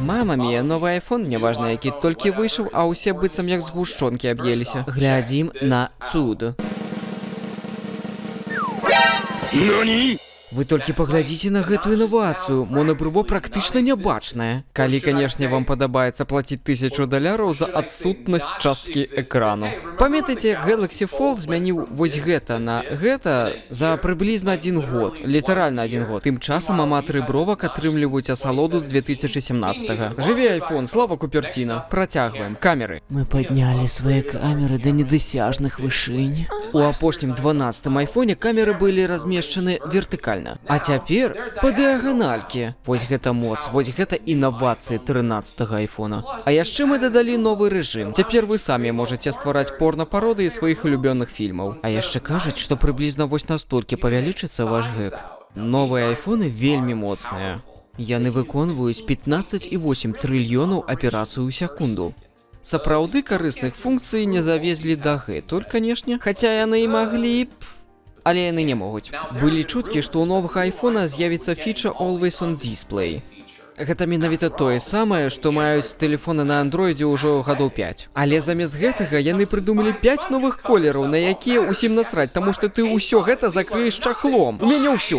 Мама мія, новы iPhone, няважна які, толькі выйшаў, а ўсе быццам як згушчонкі аб'еліся. Глядзім на цуд. Вы толькі паглядзіце на гэтую інавацыю, монабрыво практычна нябачнае. Калі, канешне, вам падабаецца плаціць $1000 за адсутнасць часткі экрану. Памятаеце, Galaxy Fold змяніў вось гэта на гэта за прыблізна 1 год. Літаральна 1 год. Тым часам аматары бровак атрымліваюць асалоду з 2017-го. Жыве iPhone, слава Купертіна. Працягваем. Камеры. Мы паднялі свае камеры да недасяжных вышынь. У апошнім 12-м айфоне камеры былі размешчаны вертыкальна. А цяпер па дыяганалькі. Вось гэта моц, вось гэта інавацыі 13-го айфона. А яшчэ мы дадалі новы рэжым. Цяпер вы самі можаце ствараць порна-пародыі сваіх улюбёных фільмаў. А яшчэ кажуць, што прыблізна вось настолькі павялічыцца ваш гэк. Новыя айфоны вельмі моцныя. Яны выконваюць 15,8 трыльёнаў аперацый у секунду. Сапраўды карысных функцый не завезлі дагэтуль, канешне, хаця яны і маглі б, але яны не могуць. Былі чуткі, што ў новых айфона з'явіцца фіча Always on Display. Гэта менавіта тое самае, што маюць тэлефоны на андроідзе ўжо гадоў 5. Але замест гэтага яны прыдумалі 5 новых колераў, на якія ўсім насраць, таму што ты ўсё гэта закрыеш чахлом. У мяне ўсё.